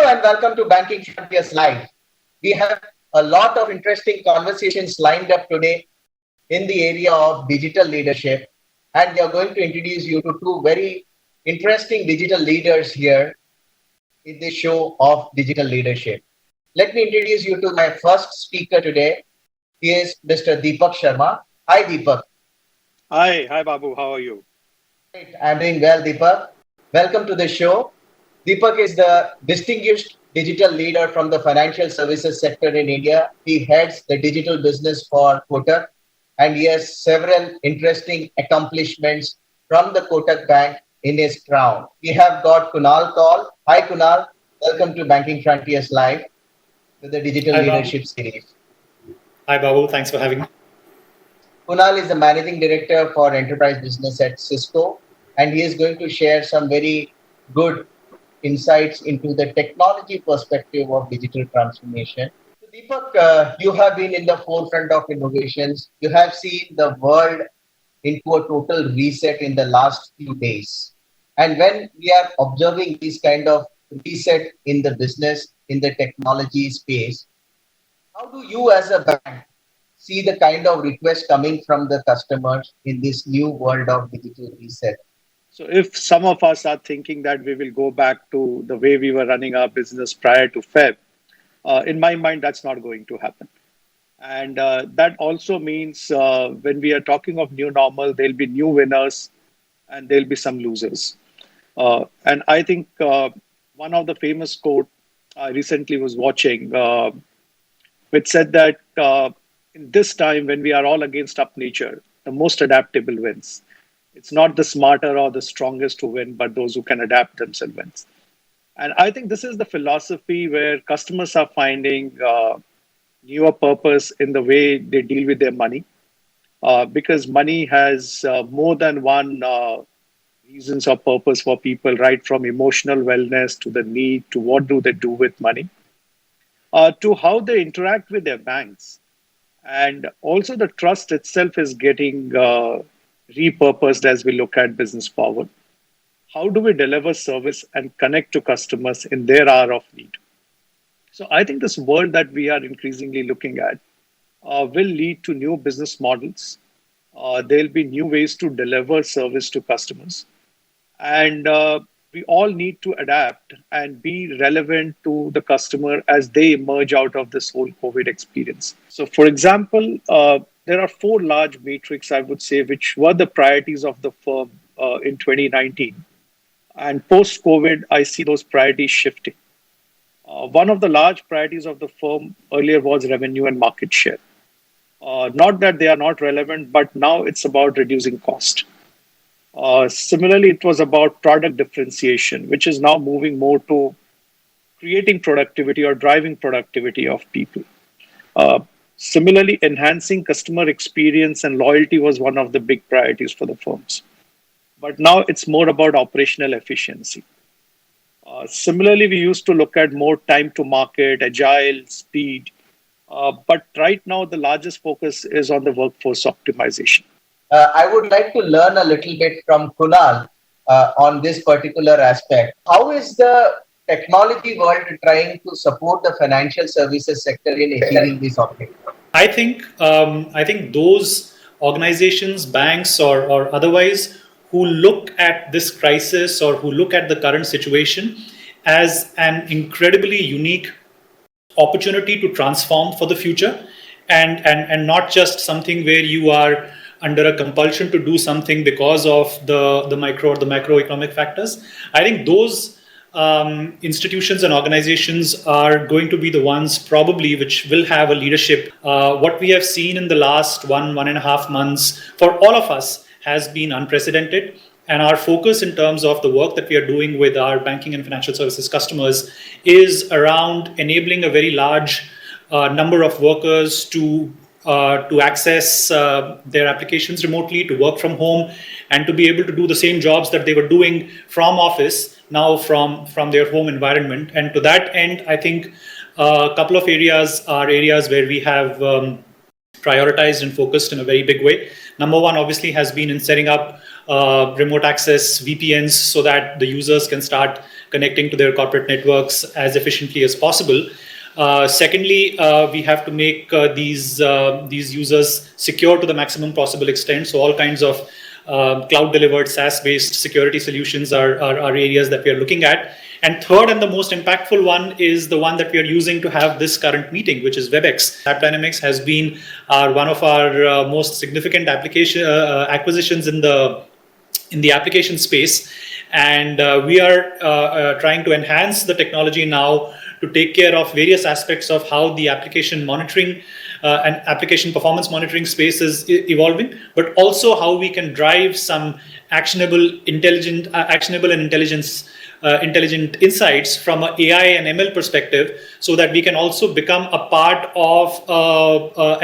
and welcome to Banking Frontiers Live. We have a lot of interesting conversations lined up today in the area of digital leadership, and we are going to introduce you to two very interesting digital leaders here in this show of digital leadership. Let me introduce you to my first speaker today. He is Mr. Deepak Sharma. Hi, Deepak. Hi, Babu. How are you? Great. I'm doing well, Deepak. Welcome to the show. Deepak is the distinguished digital leader from the financial services sector in India. He heads the digital business for Kotak, and he has several interesting accomplishments from the Kotak Bank in his crown. We have got Kunal Kaul. Hi, Kunal. Welcome to Banking Frontiers Live to the Digital Leadership Series. Hi, Babu. Thanks for having me. Kunal is the Managing Director for Enterprise Business at Cisco, and he is going to share some very good insights into the technology perspective of digital transformation. So Deepak, you have been in the forefront of innovations. You have seen the world into a total reset in the last few days. And when we are observing this kind of reset in the business, in the technology space, how do you as a bank see the kind of request coming from the customers in this new world of digital reset? So if some of us are thinking that we will go back to the way we were running our business prior to Feb, in my mind, that's not going to happen. And that also means when we are talking of new normal, there'll be new winners and there'll be some losers. And I think one of the famous quote I recently was watching, which said that in this time when we are all against up nature, the most adaptable wins. It's not the smarter or the strongest who win, but those who can adapt themselves wins. And I think this is the philosophy where customers are finding newer purpose in the way they deal with their money, because money has more than one reasons or purpose for people, right from emotional wellness to the need to what do they do with money, to how they interact with their banks. And also the trust itself is getting repurposed as we look at business forward. How do we deliver service and connect to customers in their hour of need? So I think this world that we are increasingly looking at will lead to new business models. There'll be new ways to deliver service to customers. And we all need to adapt and be relevant to the customer as they emerge out of this whole COVID experience. So for example, there are four large metrics, I would say, which were the priorities of the firm in 2019. And post-COVID, I see those priorities shifting. One of the large priorities of the firm earlier was revenue and market share. Not that they are not relevant, but now it's about reducing cost. Similarly, it was about product differentiation, which is now moving more to creating productivity or driving productivity of people. Similarly, enhancing customer experience and loyalty was one of the big priorities for the firms. But now it's more about operational efficiency. Similarly, we used to look at more time to market, agile, speed. But right now, the largest focus is on the workforce optimization. I would like to learn a little bit from Kunal on this particular aspect. How is the technology world trying to support the financial services sector in achieving this objective? I think those organizations, banks or otherwise, who look at this crisis or who look at the current situation as an incredibly unique opportunity to transform for the future, and not just something where you are under a compulsion to do something because of the micro or the macroeconomic factors. I think those institutions and organizations are going to be the ones probably which will have a leadership. What we have seen in the last 1.5 months for all of us has been unprecedented. And our focus in terms of the work that we are doing with our banking and financial services customers is around enabling a very large number of workers to access their applications remotely, to work from home, and to be able to do the same jobs that they were doing from office now from their home environment. And to that end, I think a couple of areas are areas where we have prioritized and focused in a very big way. Number one, obviously, has been in setting up remote access VPNs so that the users can start connecting to their corporate networks as efficiently as possible. Secondly, we have to make these users secure to the maximum possible extent. So all kinds of cloud-delivered SaaS-based security solutions are areas that we are looking at. And third, and the most impactful one, is the one that we are using to have this current meeting, which is WebEx. AppDynamics has been one of our most significant application acquisitions in the application space, and we are trying to enhance the technology now to take care of various aspects of how the application monitoring and application performance monitoring space is evolving, but also how we can drive some actionable intelligent intelligent insights from an AI and ML perspective, so that we can also become a part of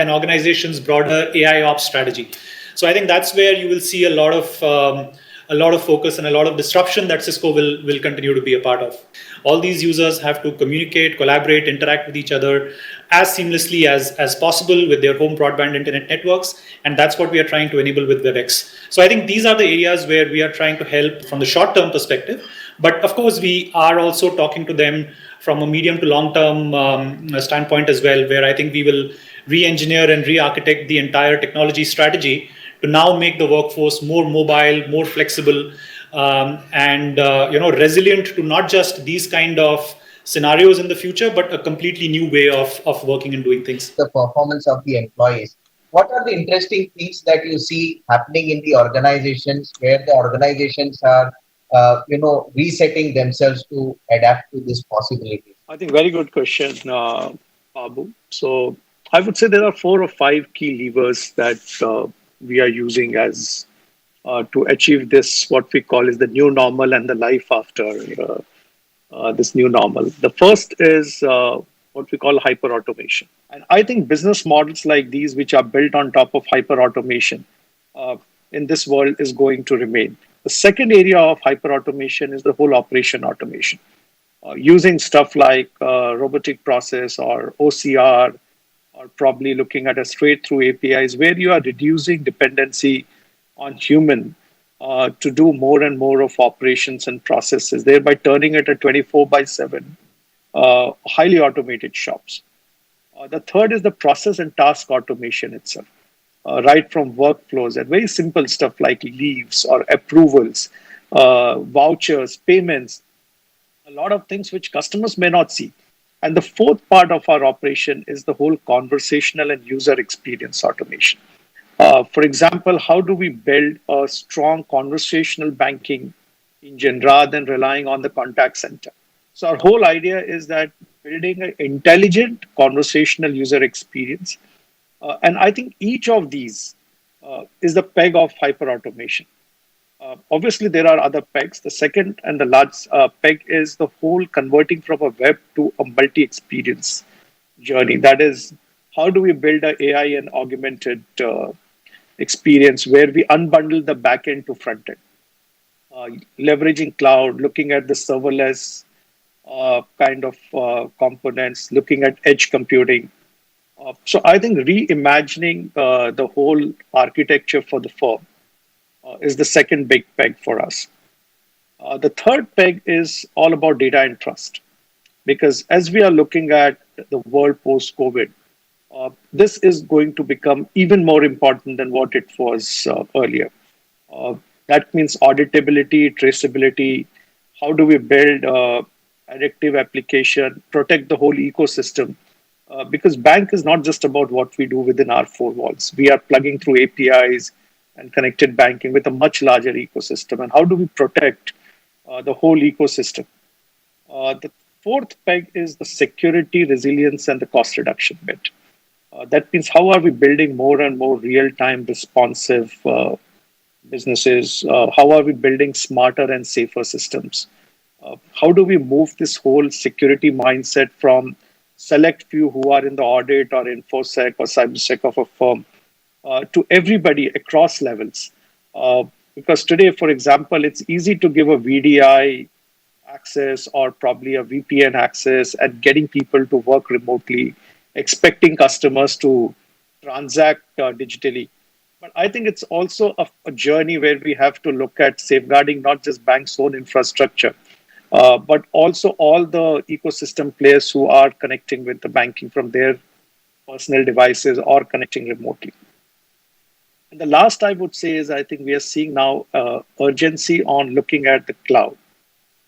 an organization's broader AI ops strategy. So I think that's where you will see a lot of focus and a lot of disruption that Cisco will continue to be a part of. All these users have to communicate, collaborate, interact with each other as seamlessly as possible with their home broadband internet networks, and that's what we are trying to enable with WebEx. So I think these are the areas where we are trying to help from the short-term perspective, but of course we are also talking to them from a medium to long-term standpoint as well, where I think we will re-engineer and re-architect the entire technology strategy to now make the workforce more mobile, more flexible, and resilient to not just these kind of scenarios in the future, but a completely new way of working and doing things. The performance of the employees. What are the interesting things that you see happening in the organizations where the organizations are, resetting themselves to adapt to this possibility? I think very good question, Babu. So I would say there are 4 or 5 key levers that we are using as to achieve this, what we call is the new normal and the life after this new normal. The first is what we call hyper automation. And I think business models like these, which are built on top of hyper automation in this world, is going to remain. The second area of hyper automation is the whole operation automation. Using stuff like robotic process or OCR, or probably looking at a straight through APIs, where you are reducing dependency on human to do more and more of operations and processes, thereby turning it a 24/7 highly automated shops. The third is the process and task automation itself, right from workflows and very simple stuff like leaves or approvals, vouchers, payments, a lot of things which customers may not see. And the fourth part of our operation is the whole conversational and user experience automation. For example, how do we build a strong conversational banking engine rather than relying on the contact center? So our whole idea is that building an intelligent conversational user experience. And I think each of these is the peg of hyper automation. Obviously, there are other pegs. The second and the large peg is the whole converting from a web to a multi-experience journey. That is, how do we build an AI and augmented experience where we unbundle the back end to front end, leveraging cloud, looking at the serverless kind of components, looking at edge computing. So I think reimagining the whole architecture for the firm is the second big peg for us. The third peg is all about data and trust, because as we are looking at the world post-COVID, this is going to become even more important than what it was earlier. That means auditability, traceability. How do we build addictive application, protect the whole ecosystem? Because bank is not just about what we do within our 4 walls. We are plugging through APIs and connected banking with a much larger ecosystem. And how do we protect the whole ecosystem? The fourth peg is the security, resilience, and the cost reduction bit. That means how are we building more and more real-time responsive businesses? How are we building smarter and safer systems? How do we move this whole security mindset from select few who are in the audit or InfoSec or CyberSec of a firm to everybody across levels? Because today, for example, it's easy to give a VDI access or probably a VPN access and getting people to work remotely, expecting customers to transact digitally. But I think it's also a journey where we have to look at safeguarding not just bank's own infrastructure, but also all the ecosystem players who are connecting with the banking from their personal devices or connecting remotely. And the last I would say is I think we are seeing now urgency on looking at the cloud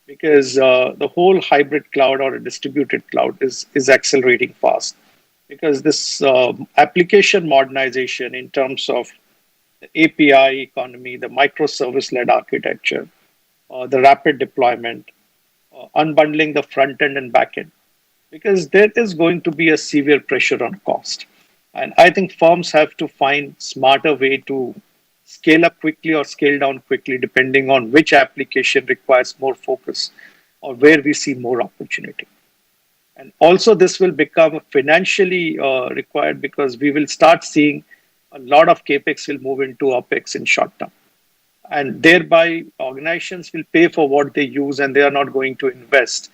because the whole hybrid cloud or a distributed cloud is accelerating fast because this application modernization in terms of the API economy, the microservice-led architecture, the rapid deployment, unbundling the front end and back end, because there is going to be a severe pressure on cost. And I think firms have to find smarter way to scale up quickly or scale down quickly, depending on which application requires more focus or where we see more opportunity. And also, this will become financially required because we will start seeing a lot of capex will move into opex in short term. And thereby, organizations will pay for what they use and they are not going to invest.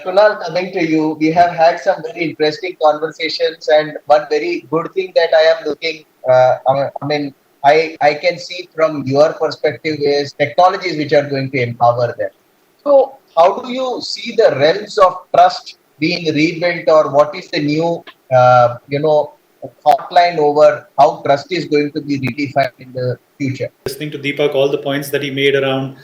Kunal, coming to you, we have had some very interesting conversations, and one very good thing that I am looking, I can see from your perspective is technologies which are going to empower them. So, how do you see the realms of trust being rebuilt, or what is the new, hotline over how trust is going to be redefined in the future? Listening to Deepak, all the points that he made around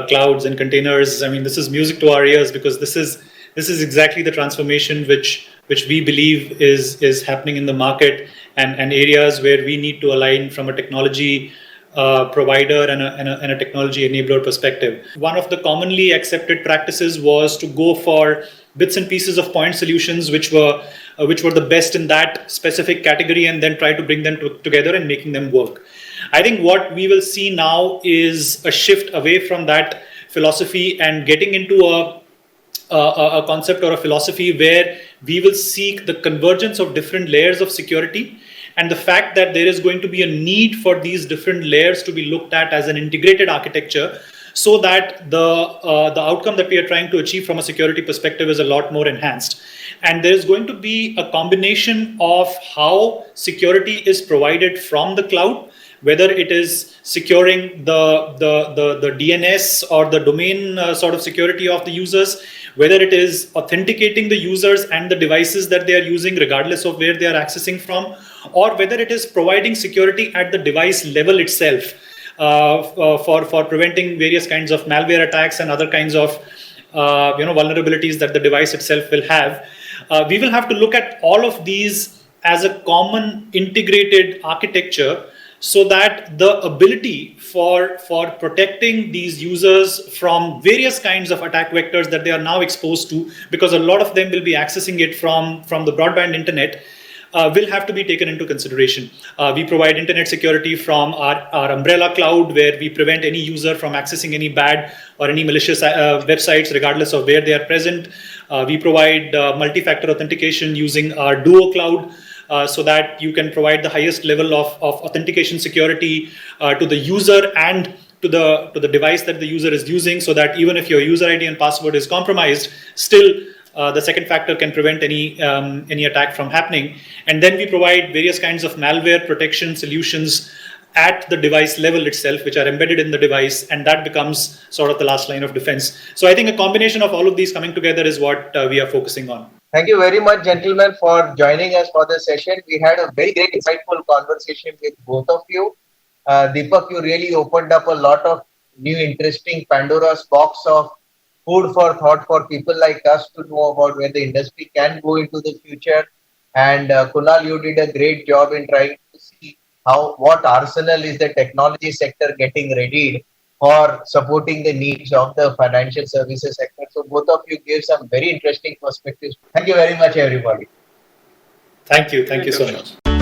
clouds and containers. I mean, this is music to our ears because this is exactly the transformation which we believe is happening in the market and areas where we need to align from a technology provider and a technology enabler perspective. One of the commonly accepted practices was to go for bits and pieces of point solutions which were the best in that specific category and then try to bring them together and making them work. I think what we will see now is a shift away from that philosophy and getting into a concept or a philosophy where we will seek the convergence of different layers of security and the fact that there is going to be a need for these different layers to be looked at as an integrated architecture so that the outcome that we are trying to achieve from a security perspective is a lot more enhanced. And there is going to be a combination of how security is provided from the cloud, whether it is securing the DNS or the domain sort of security of the users, whether it is authenticating the users and the devices that they are using regardless of where they are accessing from, or whether it is providing security at the device level itself for preventing various kinds of malware attacks and other kinds of vulnerabilities that the device itself will have. We will have to look at all of these as a common integrated architecture so that the ability for protecting these users from various kinds of attack vectors that they are now exposed to, because a lot of them will be accessing it from the broadband internet, will have to be taken into consideration. We provide internet security from our umbrella cloud, where we prevent any user from accessing any bad or any malicious websites, regardless of where they are present. We provide multi-factor authentication using our Duo cloud, so that you can provide the highest level of authentication security to the user and to the device that the user is using, so that even if your user ID and password is compromised, still the second factor can prevent any attack from happening. And then we provide various kinds of malware protection solutions at the device level itself, which are embedded in the device, and that becomes sort of the last line of defense. So I think a combination of all of these coming together is what we are focusing on. Thank you very much, gentlemen, for joining us for the session. We had a very great, insightful conversation with both of you. Deepak, you really opened up a lot of new, interesting Pandora's box of food for thought for people like us to know about where the industry can go into the future. And Kunal, you did a great job in trying to see what arsenal is the technology sector getting readied for supporting the needs of the financial services sector. So both of you gave some very interesting perspectives. Thank you very much, everybody. Thank you so much.